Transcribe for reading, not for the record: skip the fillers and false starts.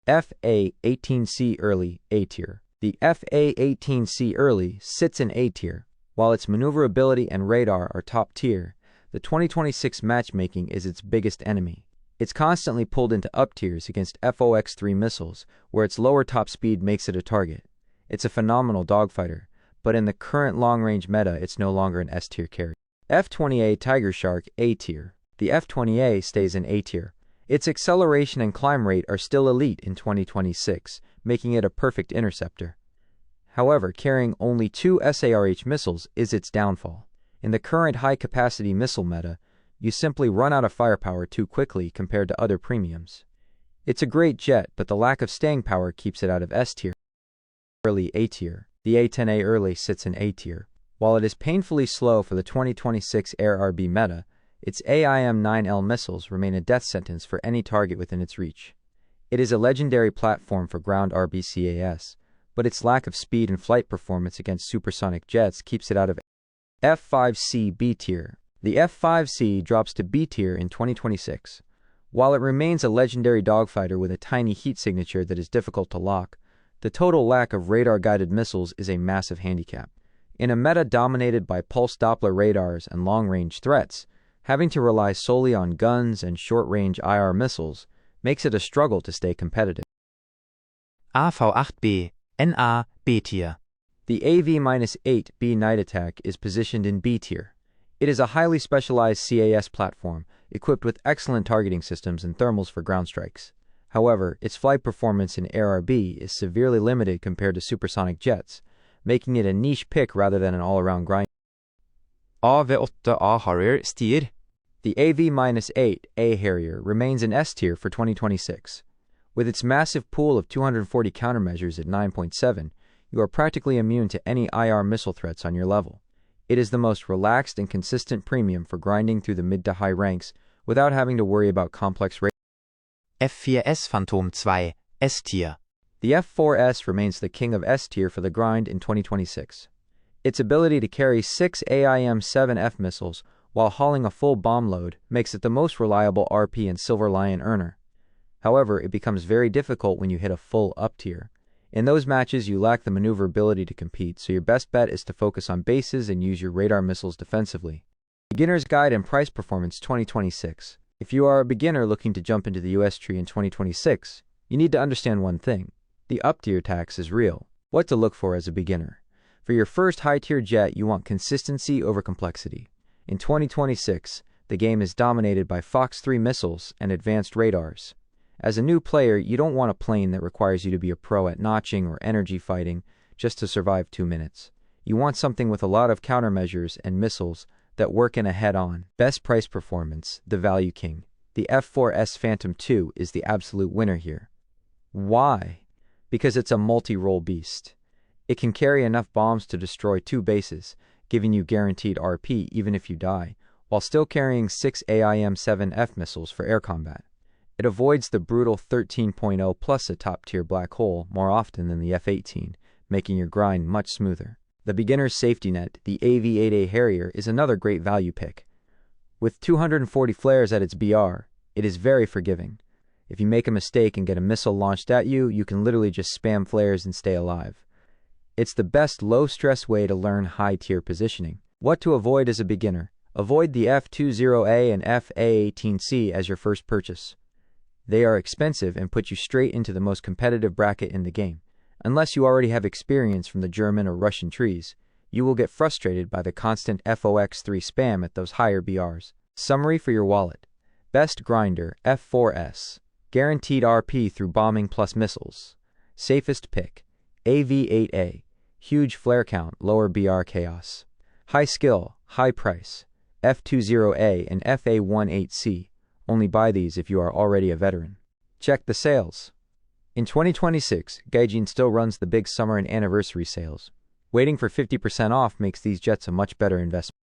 FA-18C Early A tier. The FA-18C Early sits in A tier. While its maneuverability and radar are top tier, the 2026 matchmaking is its biggest enemy. It's constantly pulled into up tiers against FOX-3 missiles, where its lower top speed makes it a target. It's a phenomenal dogfighter, but in the current long-range meta, it's no longer an S tier carrier. F-20A Tiger Shark A tier. The F-20A stays in A tier. Its acceleration and climb rate are still elite in 2026, making it a perfect interceptor. However, carrying only 2 SARH missiles is its downfall. In the current high-capacity missile meta, you simply run out of firepower too quickly compared to other premiums. It's a great jet, but the lack of staying power keeps it out of S tier. Early A tier. The A-10A Early sits in A tier. While it is painfully slow for the 2026 Air RB meta, its AIM-9L missiles remain a death sentence for any target within its reach. It is a legendary platform for ground RBCAS, but its lack of speed and flight performance against supersonic jets keeps it out of F-5C B tier. The F-5C drops to B tier in 2026. While it remains a legendary dogfighter with a tiny heat signature that is difficult to lock, the total lack of radar-guided missiles is a massive handicap. In a meta dominated by pulse Doppler radars and long-range threats, having to rely solely on guns and short-range IR missiles makes it a struggle to stay competitive. AV-8B NA B tier. The AV-8B Night Attack is positioned in B tier. It is a highly specialized CAS platform equipped with excellent targeting systems and thermals for ground strikes. However, its flight performance in ARB is severely limited compared to supersonic jets, making it a niche pick rather than an all-around grind. AV-8A Harrier stier. The AV-8A Harrier remains in S tier for 2026. With its massive pool of 240 countermeasures at 9.7, you are practically immune to any IR missile threats on your level. It is the most relaxed and consistent premium for grinding through the mid to high ranks without having to worry about complex rating. F4S Phantom 2 S tier. The F4S remains the king of S tier for the grind in 2026. Its ability to carry 6 AIM-7F missiles while hauling a full bomb load makes it the most reliable RP and Silver Lion earner. However, it becomes very difficult when you hit a full up tier. In those matches, you lack the maneuverability to compete, so your best bet is to focus on bases and use your radar missiles defensively. Beginner's Guide and Price Performance 2026. If you are a beginner looking to jump into the US tree in 2026, you need to understand one thing. The up-tier tax is real. What to look for as a beginner. For your first high-tier jet, you want consistency over complexity. In 2026, the game is dominated by Fox-3 missiles and advanced radars. As a new player, you don't want a plane that requires you to be a pro at notching or energy fighting just to survive 2 minutes. You want something with a lot of countermeasures and missiles that work in a head-on. Best price performance, the value king. The F4S Phantom II is the absolute winner here. Why? Because it's a multi-role beast. It can carry enough bombs to destroy 2 bases, giving you guaranteed RP even if you die, while still carrying 6 AIM-7F missiles for air combat. It avoids the brutal 13.0 plus a top-tier black hole more often than the F-18, making your grind much smoother. The beginner's safety net, the AV-8A Harrier, is another great value pick. With 240 flares at its BR, it is very forgiving. If you make a mistake and get a missile launched at you, you can literally just spam flares and stay alive. It's the best low-stress way to learn high-tier positioning. What to avoid as a beginner? Avoid the F-20A and FA-18C as your first purchase. They are expensive and put you straight into the most competitive bracket in the game. Unless you already have experience from the German or Russian trees, you will get frustrated by the constant FOX-3 spam at those higher BRs. Summary for your wallet. Best grinder, F4S. Guaranteed RP through bombing plus missiles. Safest pick, AV-8A. Huge flare count, lower BR chaos. High skill, high price, F-20A and FA-18C. Only buy these if you are already a veteran. Check the sales. In 2026, Gaijin still runs the big summer and anniversary sales. Waiting for 50% off makes these jets a much better investment.